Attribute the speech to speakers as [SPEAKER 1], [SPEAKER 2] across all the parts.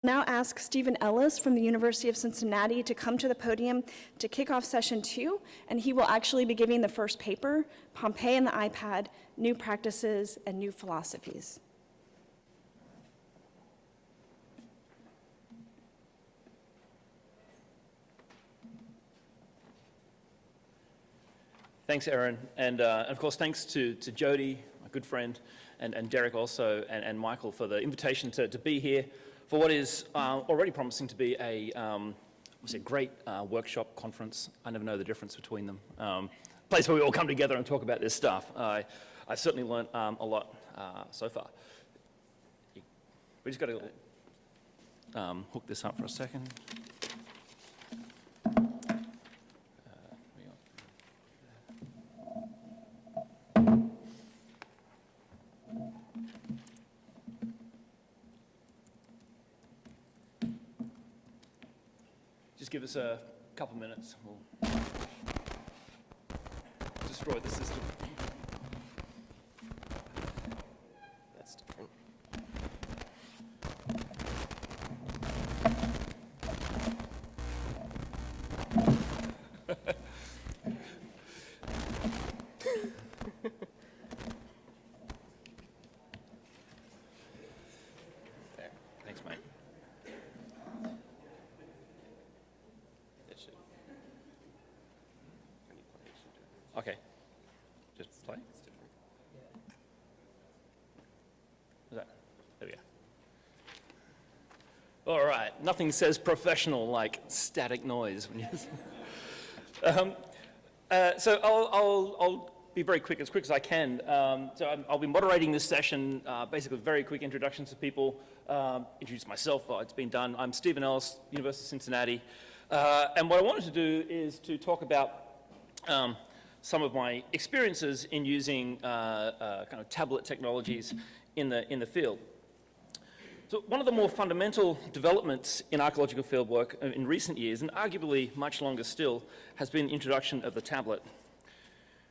[SPEAKER 1] Now ask Stephen Ellis from the University of Cincinnati to come to the podium to kick off session 2, and he will actually be giving the first paper, Pompeii and the iPad, New Practices and New Philosophies.
[SPEAKER 2] Thanks, Erin, and of course thanks to Jody, my good friend, and Derek also, and Michael for the invitation to be here for what is already promising to be a great workshop conference. I never know the difference between them. Place where we all come together and talk about this stuff. I've certainly learned a lot so far. We just got to hook this up for a second. Just give us a couple minutes. We'll destroy the system.
[SPEAKER 3] That's different.
[SPEAKER 2] There. Thanks, mate. Okay, just play. There we go. All right, nothing says professional like static noise. So I'll be very quick, as quick as I can. So I'll be moderating this session, basically very quick introductions to people, introduce myself, it's been done. I'm Stephen Ellis, University of Cincinnati. And what I wanted to do is to talk about some of my experiences in using kind of tablet technologies in the field. So one of the more fundamental developments in archaeological fieldwork in recent years, and arguably much longer still, has been the introduction of the tablet.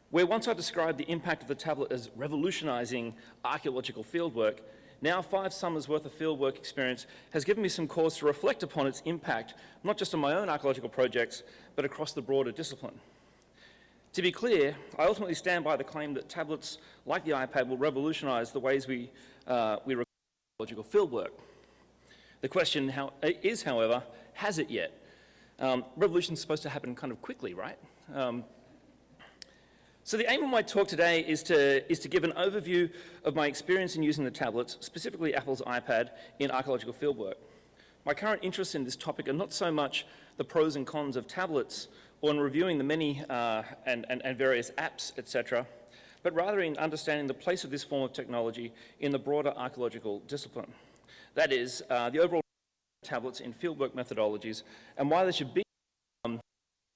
[SPEAKER 2] Where once I described the impact of the tablet as revolutionizing archaeological fieldwork, now 5 summers worth of fieldwork experience has given me some cause to reflect upon its impact, not just on my own archaeological projects, but across the broader discipline. To be clear, I ultimately stand by the claim that tablets like the iPad will revolutionize the ways we record archaeological fieldwork. The question is, however, has it yet? Revolution is supposed to happen kind of quickly, right? So the aim of my talk today is to give an overview of my experience in using the tablets, specifically Apple's iPad, in archaeological fieldwork. My current interests in this topic are not so much the pros and cons of tablets or in reviewing the many and various apps, etc., but rather in understanding the place of this form of technology in the broader archaeological discipline. That is, the overall tablets in fieldwork methodologies and why there should be, in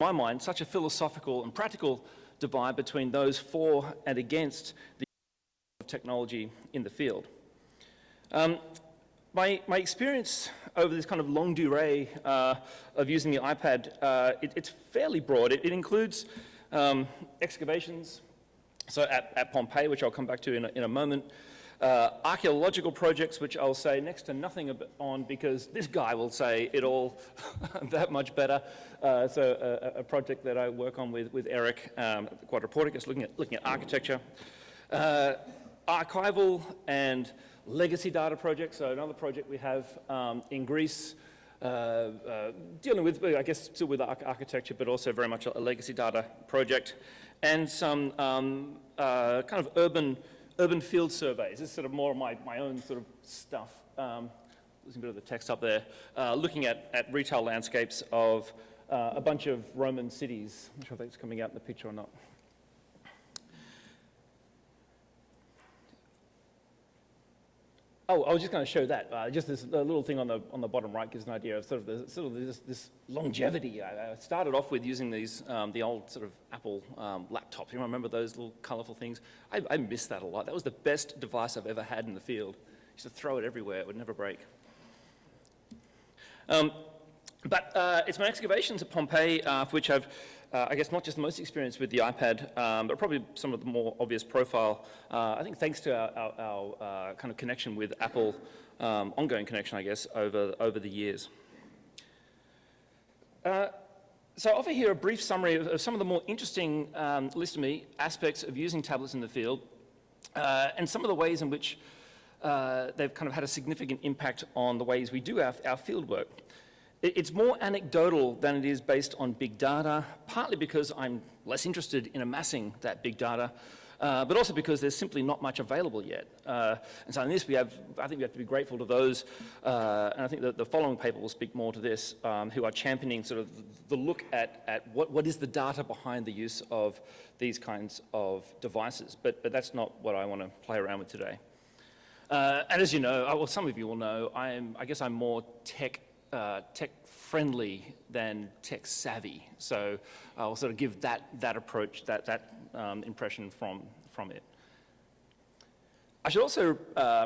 [SPEAKER 2] my mind, such a philosophical and practical divide between those for and against the technology in the field. My experience over this kind of longue durée of using the iPad, it's fairly broad. It includes excavations, so at Pompeii, which I'll come back to in a moment, archaeological projects, which I'll say next to nothing on because this guy will say it all that much better. So a project that I work on with Eric at Quadriporticus, looking at architecture, archival and legacy data projects. So another project we have in Greece, dealing with, I guess, still with architecture, but also very much a legacy data project, and some kind of urban field surveys. This is sort of more of my own sort of stuff. Losing a bit of the text up there. Looking at retail landscapes of a bunch of Roman cities. I'm not sure if that's coming out in the picture or not. Oh, I was just going to show that. Just this little thing on the bottom right gives an idea of this longevity. I started off with using these the old sort of Apple laptops. You remember those little colourful things? I miss that a lot. That was the best device I've ever had in the field. I used to throw it everywhere. It would never break. But it's my excavations at Pompeii, for which I've I guess not just the most experience with the iPad, but probably some of the more obvious profile. I think thanks to our kind of connection with Apple, ongoing connection, I guess, over the years. So I offer here a brief summary of some of the more interesting, list to me, aspects of using tablets in the field, and some of the ways in which they've kind of had a significant impact on the ways we do our field work. It's more anecdotal than it is based on big data, partly because I'm less interested in amassing that big data, but also because there's simply not much available yet. And so in this, I think we have to be grateful to those, and I think that the following paper will speak more to this, who are championing sort of the look at what is the data behind the use of these kinds of devices. But that's not what I want to play around with today. And as you know, well, some of you will know, I guess I'm more tech friendly than tech savvy. So I'll sort of give that approach, that impression from it. I should also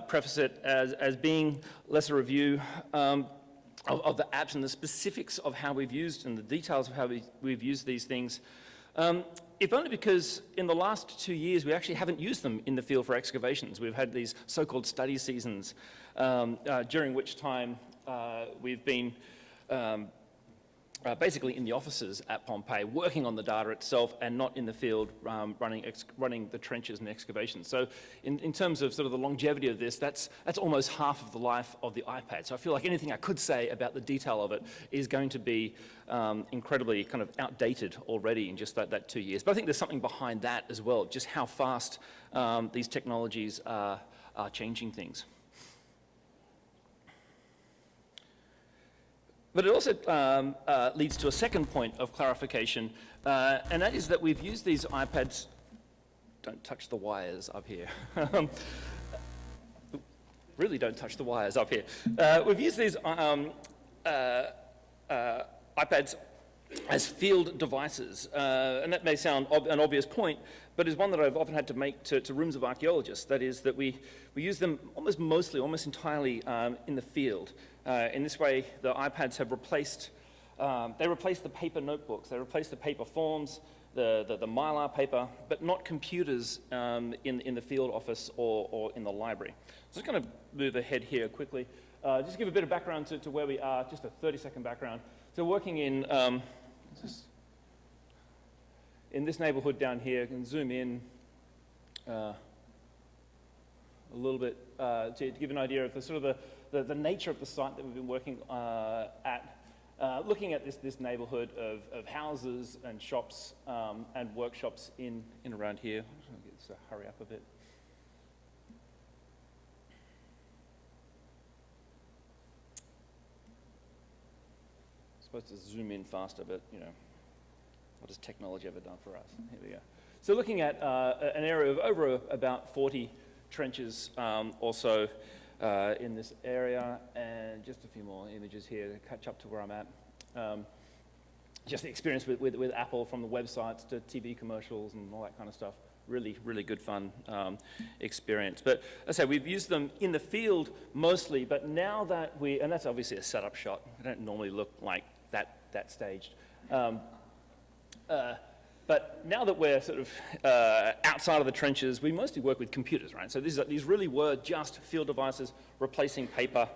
[SPEAKER 2] preface it as being less a review of the apps and the specifics of how we've used and the details of how we've used these things. If only because in the last 2 years, we actually haven't used them in the field for excavations. We've had these so-called study seasons, during which time we've been basically in the offices at Pompeii, working on the data itself and not in the field running the trenches and excavations. So in terms of sort of the longevity of this, that's almost half of the life of the iPad. So I feel like anything I could say about the detail of it is going to be incredibly kind of outdated already in just that 2 years. But I think there's something behind that as well, just how fast these technologies are changing things. But it also leads to a second point of clarification, and that is that we've used these iPads, don't touch the wires up here. Really don't touch the wires up here. We've used these iPads as field devices, and that may sound an obvious point, but is one that I've often had to make to rooms of archaeologists. That is that we use them almost entirely in the field. In this way, the iPads have replaced the paper notebooks, they replaced the paper forms, the Mylar paper, but not computers in the field office or in the library. So I'm just going to move ahead here quickly. Just to give a bit of background to where we are, just a 30-second background. So working in this neighborhood down here, you can zoom in a little bit to give an idea of the sort of the nature of the site that we've been working at. Looking at this neighborhood of houses and shops and workshops in around here. Let's hurry up a bit. Supposed to zoom in faster, but you know, what has technology ever done for us? Here we go. So looking at an area of over about 40 trenches or so in this area, and just a few more images here to catch up to where I'm at. Just the experience with Apple, from the websites to TV commercials and all that kind of stuff. Really, really good fun experience. But as I say, we've used them in the field mostly, but now that and that's obviously a setup shot. They don't normally look like that staged. But now that we're sort of outside of the trenches, we mostly work with computers, right? So these really were just field devices replacing paper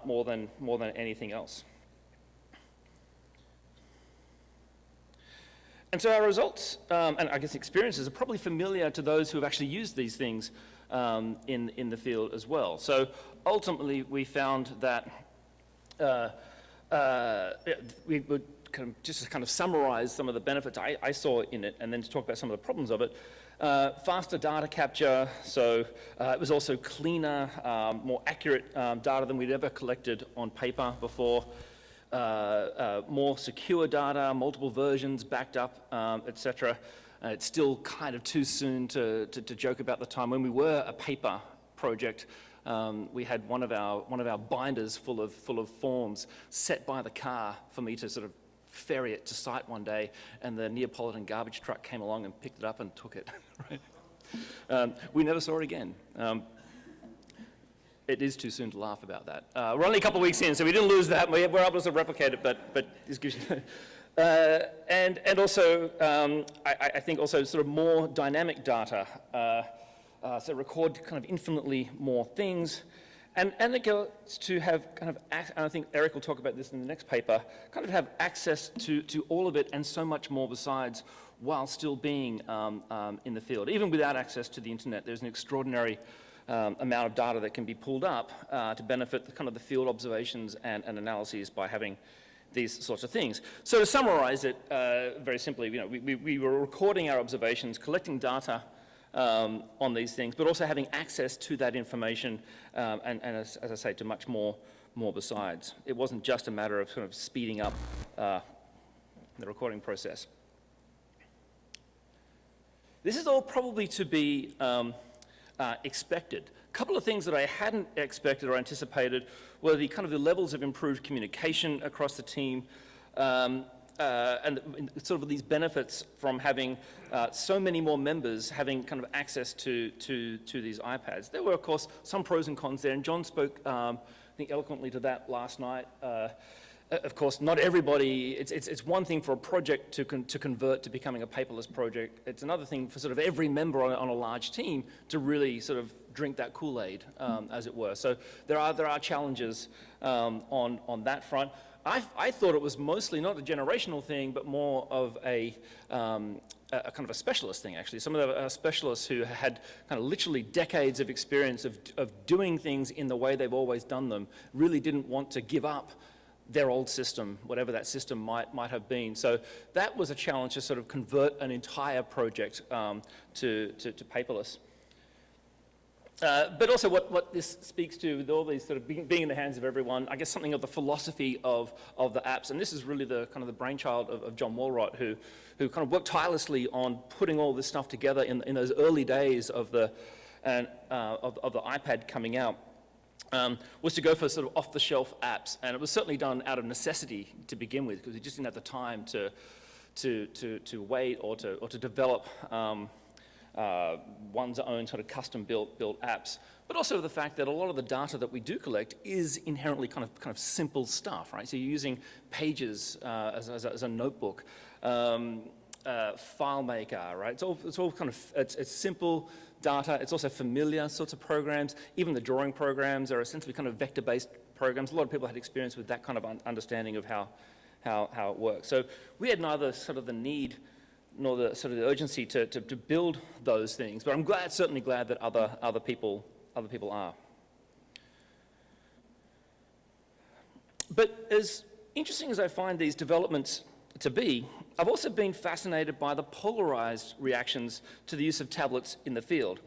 [SPEAKER 2] more than anything else. And so our results, and I guess experiences, are probably familiar to those who have actually used these things in the field as well. So ultimately, we found that we would just to kind of summarize some of the benefits I saw in it, and then to talk about some of the problems of it. Faster data capture, so it was also cleaner, more accurate data than we'd ever collected on paper before. More secure data, multiple versions backed up, etc. It's still kind of too soon to joke about the time when we were a paper project. We had one of our binders full of forms set by the car for me to sort of ferry it to site one day, and the Neapolitan garbage truck came along and picked it up and took it. Right? We never saw it again. It is too soon to laugh about that. We're only a couple of weeks in, so we didn't lose that. We're able to replicate it, but this gives you And also, I think also sort of more dynamic data, so record kind of infinitely more things. And it gets to have kind of, and I think Eric will talk about this in the next paper, kind of have access to all of it and so much more besides while still being in the field. Even without access to the internet, there's an extraordinary amount of data that can be pulled up to benefit the, kind of the field observations and analyses by having these sorts of things. So to summarize it very simply, you know, we were recording our observations, collecting data on these things, but also having access to that information and as I say, to much more besides. It wasn't just a matter of sort of speeding up the recording process. This is all probably to be expected. A couple of things that I hadn't expected or anticipated were the kind of the levels of improved communication across the team, and sort of these benefits from having so many more members having kind of access to these iPads. There were, of course, some pros and cons there, and John spoke, I think, eloquently to that last night. Of course, not everybody, it's one thing for a project to convert to becoming a paperless project. It's another thing for sort of every member on a large team to really sort of drink that Kool-Aid, as it were. So there are challenges on that front. I thought it was mostly not a generational thing, but more of a kind of a specialist thing, actually. Some of the specialists who had kind of literally decades of experience of doing things in the way they've always done them really didn't want to give up their old system, whatever that system might have been. So that was a challenge to sort of convert an entire project to paperless. But also what this speaks to with all these sort of being in the hands of everyone, I guess something of the philosophy of the apps, and this is really the kind of the brainchild of John Walrott, who kind of worked tirelessly on putting all this stuff together in those early days of the iPad coming out. Was to go for sort of off-the-shelf apps, and it was certainly done out of necessity to begin with, because we just didn't have the time to wait or to develop one's own sort of custom-built apps. But also the fact that a lot of the data that we do collect is inherently kind of simple stuff, right? So you're using Pages as a notebook, FileMaker, right? It's all kind of it's simple data. It's also familiar sorts of programs. Even the drawing programs are essentially kind of vector-based programs. A lot of people had experience with that kind of understanding of how it works. So we had neither sort of the need nor the sort of the urgency to build those things. But I'm certainly glad that other people are. But as interesting as I find these developments to be, I've also been fascinated by the polarized reactions to the use of tablets in the field.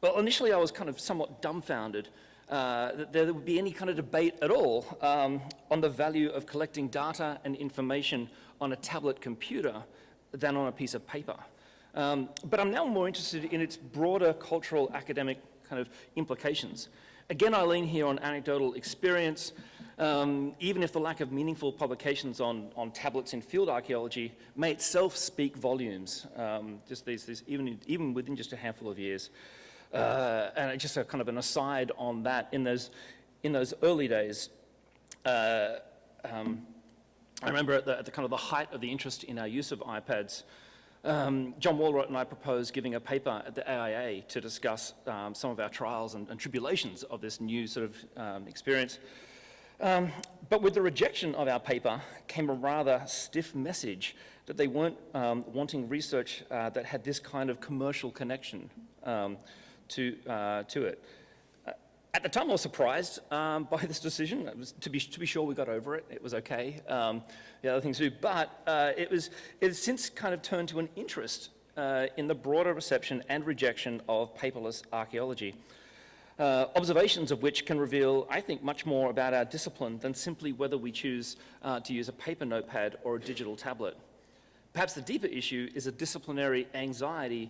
[SPEAKER 2] Well, initially I was kind of somewhat dumbfounded that there would be any kind of debate at all on the value of collecting data and information on a tablet computer than on a piece of paper. But I'm now more interested in its broader cultural, academic kind of implications. Again, I lean here on anecdotal experience, even if the lack of meaningful publications on tablets in field archaeology may itself speak volumes, just these even within just a handful of years. And just a kind of an aside on that, in those early days, I remember at the kind of the height of the interest in our use of iPads, John Walrott and I proposed giving a paper at the AIA to discuss some of our trials and tribulations of this new sort of experience. But with the rejection of our paper came a rather stiff message that they weren't wanting research that had this kind of commercial connection to it. At the time, I was surprised by this decision. It was, to be sure, we got over it. It was okay. The other things too, but it has since kind of turned to an interest in the broader reception and rejection of paperless archaeology. Observations of which can reveal, I think, much more about our discipline than simply whether we choose to use a paper notepad or a digital tablet. Perhaps the deeper issue is a disciplinary anxiety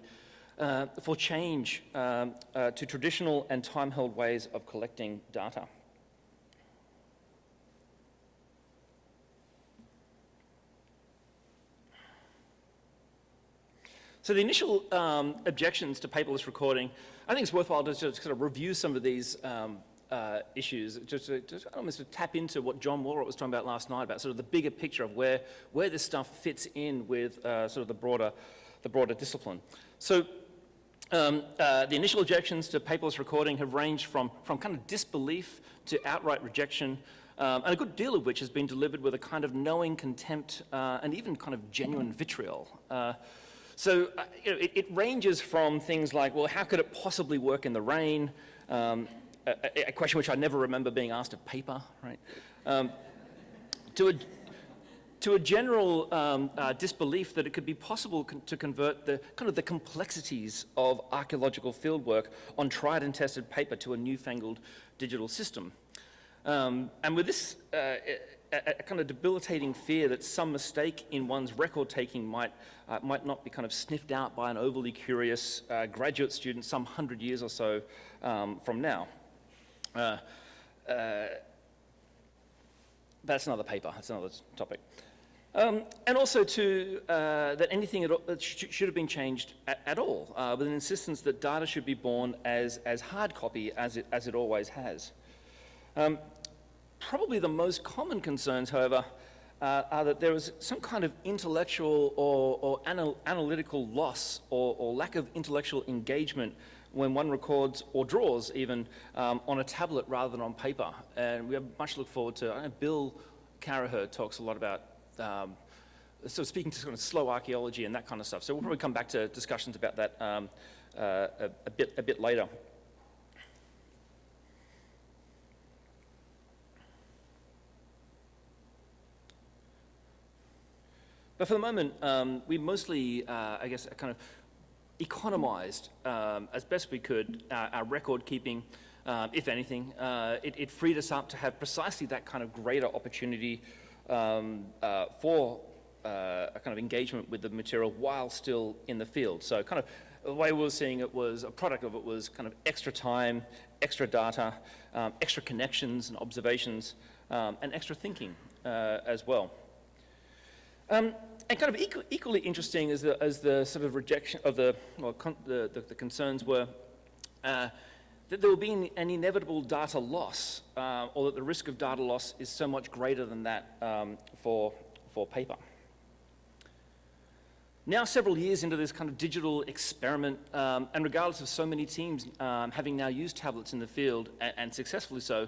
[SPEAKER 2] for change to traditional and time-held ways of collecting data. So the initial objections to paperless recording, I think it's worthwhile to sort of review some of these issues, just almost to tap into what John Walrott was talking about last night, about sort of the bigger picture of where this stuff fits in with sort of the broader discipline. So the initial objections to paperless recording have ranged from kind of disbelief to outright rejection, and a good deal of which has been delivered with a kind of knowing contempt and even kind of genuine vitriol. So it ranges from things like, well, how could it possibly work in the rain? A question which I never remember being asked of paper, right? To a general disbelief that it could be possible to convert the complexities of archaeological fieldwork on tried and tested paper to a newfangled digital system. And with this a kind of debilitating fear that some mistake in one's record taking might not be kind of sniffed out by an overly curious graduate student some 100 years or so from now. That's another paper, that's another topic. And also that anything that should have been changed at all, with an insistence that data should be borne as hard copy as it always has. Probably the most common concerns, however, are that there was some kind of intellectual or analytical loss or lack of intellectual engagement when one records or draws even on a tablet rather than on paper. And we have much to look forward to. I know Bill Caraher talks a lot about so speaking to sort of slow archaeology and that kind of stuff. So we'll probably come back to discussions about that a bit later. But for the moment, we mostly, I guess, kind of economized as best we could our record keeping, if anything. It freed us up to have precisely that kind of greater opportunity for a kind of engagement with the material while still in the field. So kind of the way we were seeing it was, a product of it was kind of extra time, extra data, extra connections and observations, and extra thinking as well. And kind of equally interesting as the sort of rejection of the concerns were that there will be an inevitable data loss, or that the risk of data loss is so much greater than that for paper. Now, several years into this kind of digital experiment, and regardless of so many teams having now used tablets in the field, and successfully so,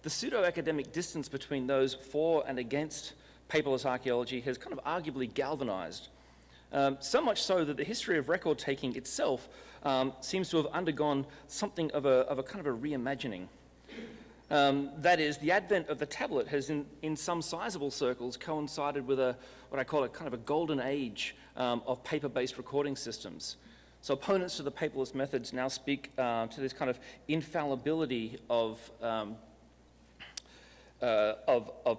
[SPEAKER 2] the pseudo-academic distance between those for and against paperless archaeology has kind of arguably galvanized. So much so that the history of record taking itself seems to have undergone something of a kind of a reimagining. That is, the advent of the tablet has in some sizable circles coincided with what I call a kind of a golden age of paper-based recording systems. So opponents to the paperless methods now speak to this kind of infallibility of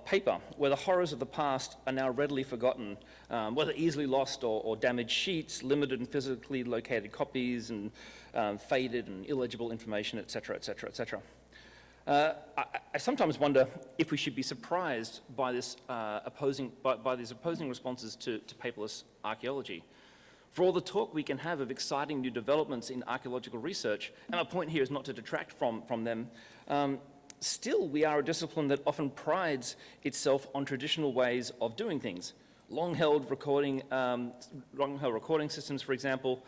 [SPEAKER 2] paper, where the horrors of the past are now readily forgotten, whether easily lost or damaged sheets, limited and physically located copies, and faded and illegible information, et cetera, et cetera, et cetera. I sometimes wonder if we should be surprised by this by these opposing responses to paperless archaeology. For all the talk we can have of exciting new developments in archaeological research, and my point here is not to detract from them, still we are a discipline that often prides itself on traditional ways of doing things. Long-held recording systems, for example,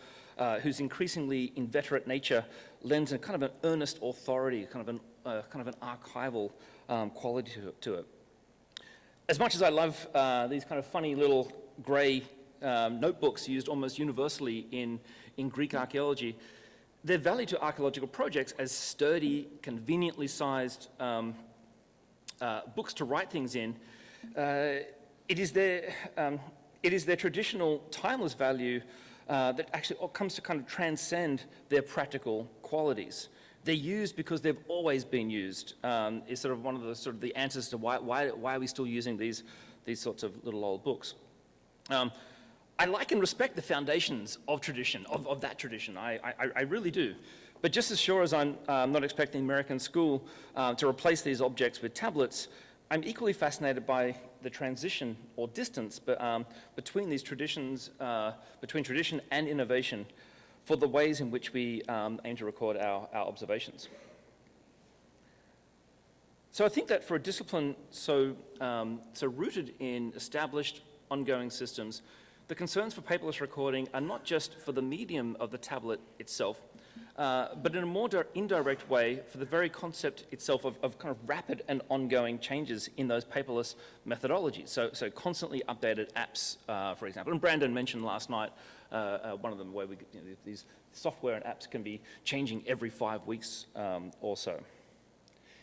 [SPEAKER 2] whose increasingly inveterate nature lends a kind of an earnest authority, kind of an archival quality to it. As much as I love these kind of funny little grey notebooks used almost universally in Greek archaeology, their value to archaeological projects as sturdy, conveniently sized books to write things in, it is their traditional timeless value that actually comes to kind of transcend their practical qualities. They're used because they've always been used. Is sort of one of the answers to why are we still using these sorts of little old books. I like and respect the foundations of tradition, of that tradition. I really do. But just as sure as I'm not expecting American school to replace these objects with tablets, I'm equally fascinated by the transition or distance between these traditions, between tradition and innovation, for the ways in which we aim to record our observations. So I think that for a discipline so rooted in established ongoing systems, the concerns for paperless recording are not just for the medium of the tablet itself, but in a more indirect way for the very concept itself of kind of rapid and ongoing changes in those paperless methodologies. So constantly updated apps, for example. And Brandon mentioned last night one of them where these software and apps can be changing every 5 weeks or so.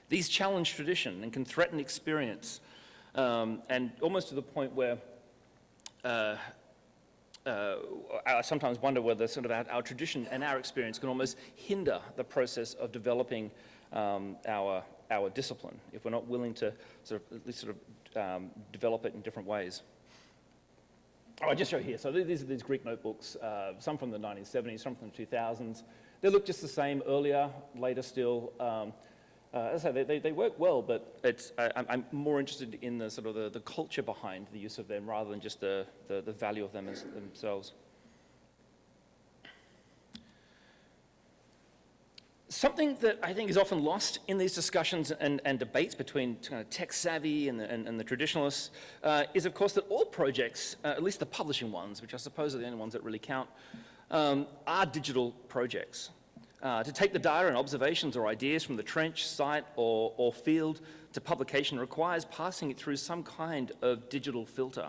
[SPEAKER 2] These challenge tradition and can threaten experience, and almost to the point where I sometimes wonder whether sort of our tradition and our experience can almost hinder the process of developing our discipline if we're not willing to sort of at least develop it in different ways. Oh, I just show here. So these are these Greek notebooks, some from the 1970s, some from the 2000s. They look just the same earlier, later still. As I say, they work well, but I'm more interested in the sort of the culture behind the use of them rather than just the value of them as themselves. Something that I think is often lost in these discussions and debates between kind of tech-savvy and the traditionalists is, of course, that all projects, at least the publishing ones, which I suppose are the only ones that really count, are digital projects. To take the data and observations or ideas from the trench, site, or field to publication requires passing it through some kind of digital filter.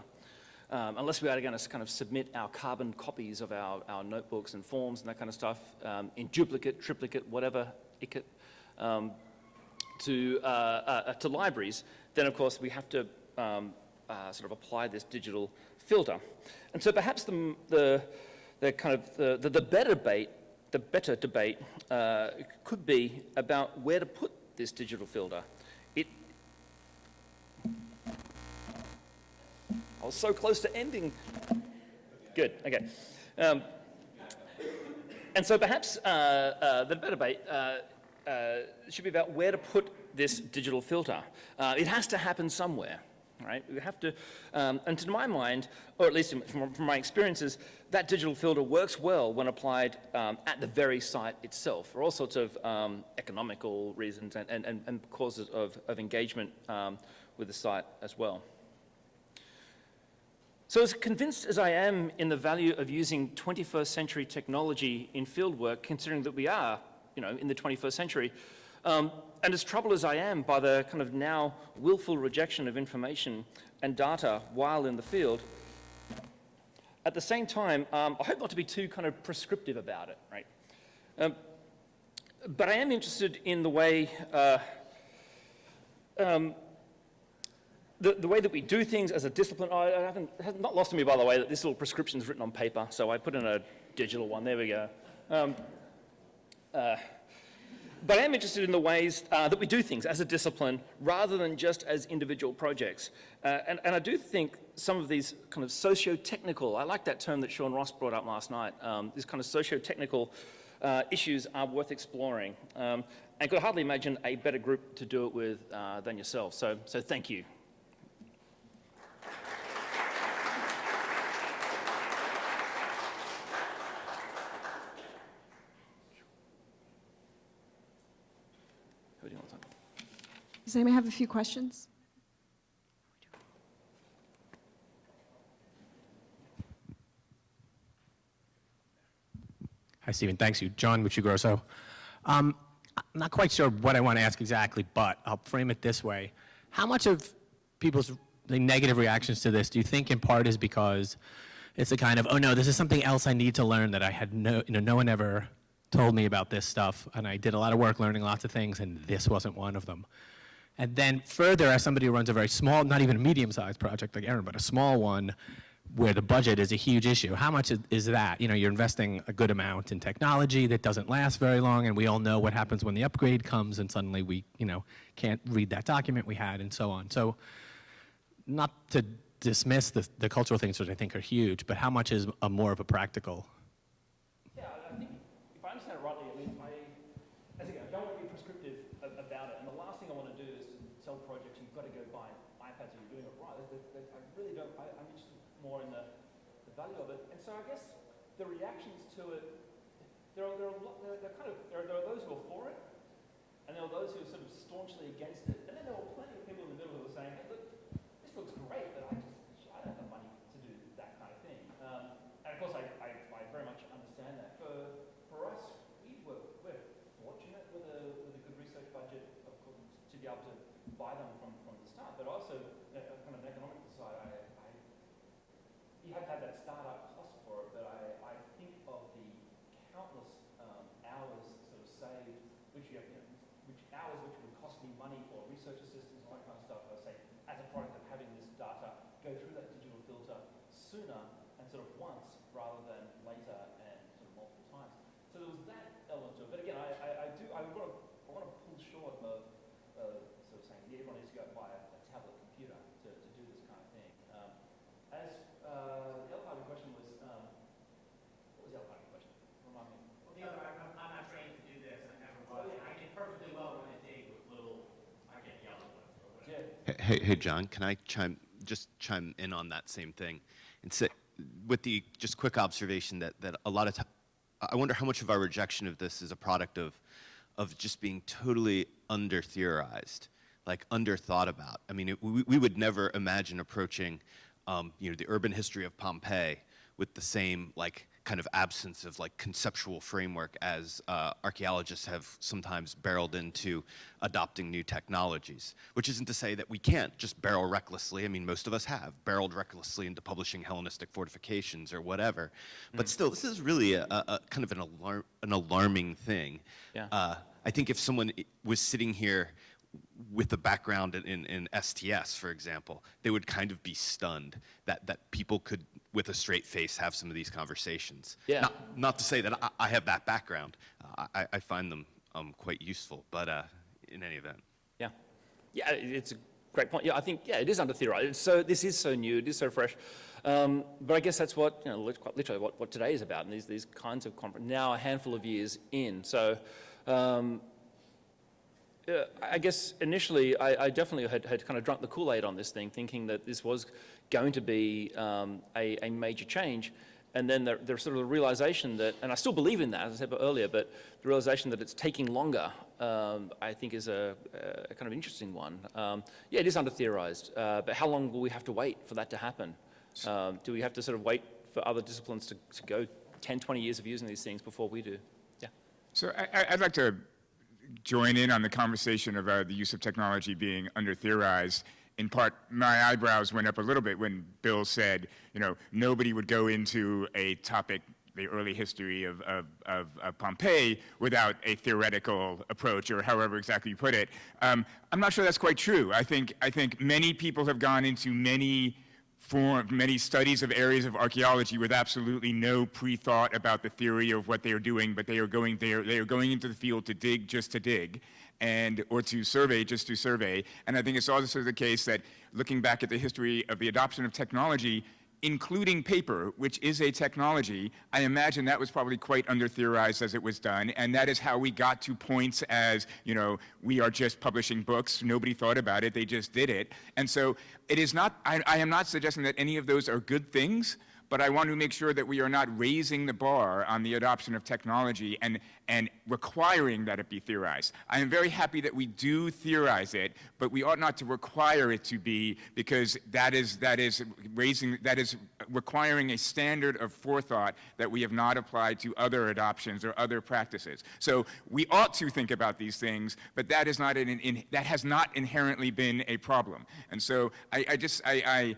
[SPEAKER 2] Unless we are going to kind of submit our carbon copies of our notebooks and forms and that kind of stuff in duplicate, triplicate, whatever, to libraries, then of course we have to sort of apply this digital filter. And so perhaps the better debate could be about where to put this digital filter. I was so close to ending. Good, okay. And so perhaps the better debate should be about where to put this digital filter. It has to happen somewhere, right? We have to, and to my mind, or at least from my experiences, that digital filter works well when applied at the very site itself for all sorts of economical reasons and causes of engagement with the site as well. So as convinced as I am in the value of using 21st century technology in fieldwork, considering that we are, in the 21st century, and as troubled as I am by the kind of now willful rejection of information and data while in the field, at the same time, I hope not to be too kind of prescriptive about it, right? But I am interested in the way the way that we do things as a discipline. It has not lost on me, by the way, that this little prescription is written on paper, so I put in a digital one. There we go. But I am interested in the ways that we do things as a discipline rather than just as individual projects. And I do think some of these kind of socio-technical, I like that term that Sean Ross brought up last night, these kind of socio-technical issues are worth exploring. And could hardly imagine a better group to do it with than yourself. So thank you.
[SPEAKER 1] Does anybody have a few questions?
[SPEAKER 4] Hi, Stephen. Thanks you. John Muchigrosso. I'm not quite sure what I want to ask exactly, but I'll frame it this way. How much of people's negative reactions to this do you think in part is because it's a kind of, oh no, this is something else I need to learn that I had no one ever told me about this stuff, and I did a lot of work learning lots of things, and this wasn't one of them. And then further, as somebody who runs a very small, not even a medium-sized project like Aaron, but a small one where the budget is a huge issue, how much is that? You're investing a good amount in technology that doesn't last very long, and we all know what happens when the upgrade comes and suddenly we, can't read that document we had and so on. So not to dismiss the cultural things, which I think are huge, but how much is more of a practical?
[SPEAKER 2] Yeah, I think if I understand it rightly, as again, I don't want to be prescriptive about it, and the last thing I want to do is to tell projects you've got to go buy iPads and you're doing it right. I really don't. I'm interested more in the value of it, and so I guess the reactions to it, there are those who are for it, and there were those who were sort of staunchly against it, and then there were plenty of people in the middle who were saying, hey, look, this looks great, but I don't have the money to do that kind of thing. And of course, I very much understand that. For us, we're fortunate with a good research budget, of course, to be able to buy them from the start, but also kind of an economic side, you have to have that startup cost for it, but I think of the countless hours sort of saved, which would cost me money for research assistants and all that kind of stuff. I say, as a product of having this data go through that digital filter sooner and sort of once rather than later and sort of multiple times. So there was that element to it. But again, I want to pull short of sort of saying everyone needs to go buy a tablet computer to do this kind of thing. The other part of the question was, what was the other part of the question? Remind me.
[SPEAKER 4] Well, the other, I'm not trained to do this, and I never was. I can perfectly well run a dig with little, I can't yell at them or whatever.
[SPEAKER 3] Hey, John, can I chime in on that same thing and say, with the just quick observation that a lot of times, I wonder how much of our rejection of this is a product of just being totally under-theorized, like under-thought about. I mean, we would never imagine approaching, the urban history of Pompeii with the same kind of absence of conceptual framework as archaeologists have sometimes barreled into adopting new technologies, which isn't to say that we can't just barrel recklessly. I mean, most of us have barreled recklessly into publishing Hellenistic fortifications or whatever. But still, this is really a kind of an alarming thing.
[SPEAKER 2] Yeah.
[SPEAKER 3] I think if someone was sitting here with a background in STS, for example, they would kind of be stunned that people could, with a straight face, have some of these conversations.
[SPEAKER 2] Yeah.
[SPEAKER 3] Not to say that I have that background. I find them quite useful, but in any event.
[SPEAKER 2] Yeah. Yeah, it's a great point. Yeah, I think, it is under-theorized. So this is so new, it is so fresh. But I guess that's what, quite literally what today is about, and these kinds of conferences, now a handful of years in. So I guess initially I definitely had kind of drunk the Kool-Aid on this thing, thinking that this was going to be a major change. And then there's sort of the realization that, and I still believe in that, as I said earlier, but the realization that it's taking longer, I think is a kind of interesting one. It is under-theorized, but how long will we have to wait for that to happen? Do we have to sort of wait for other disciplines to go 10, 20 years of using these things before we do? Yeah.
[SPEAKER 5] So I'd like to join in on the conversation about the use of technology being under-theorized. In part, my eyebrows went up a little bit when Bill said, nobody would go into a topic, the early history of Pompeii, without a theoretical approach, or however exactly you put it. I'm not sure that's quite true. I think many people have gone into many studies of areas of archaeology with absolutely no pre-thought about the theory of what they are doing, but they are going into the field to dig just to dig, or to survey just to survey. And I think it's also the case that looking back at the history of the adoption of technology, including paper, which is a technology, I imagine that was probably quite under-theorized as it was done, and that is how we got to points as, we are just publishing books, nobody thought about it, they just did it. And so it is not, I am not suggesting that any of those are good things, but I want to make sure that we are not raising the bar on the adoption of technology and requiring that it be theorized. I am very happy that we do theorize it, but we ought not to require it to be, because that is requiring a standard of forethought that we have not applied to other adoptions or other practices. So we ought to think about these things, but that is not that has not inherently been a problem. And so I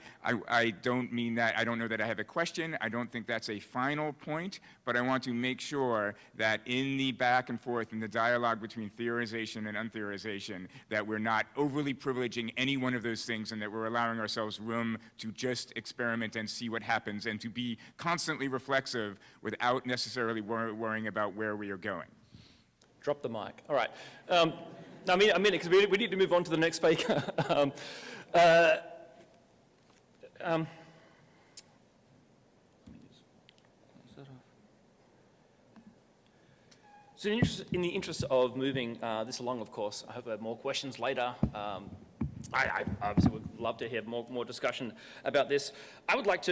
[SPEAKER 5] don't mean that. I don't know that I have a question. I don't think that's a final point, but I want to make sure that in the back and forth, in the dialogue between theorization and untheorization, that we're not overly privileging any one of those things, and that we're allowing ourselves room to just experiment and see what happens, and to be constantly reflexive without necessarily worrying about where we are going.
[SPEAKER 2] Drop the mic. All right. I mean, because we need to move on to the next speaker. So in the interest of moving this along, of course, I hope I have more questions later. I obviously would love to hear more discussion about this. I would like to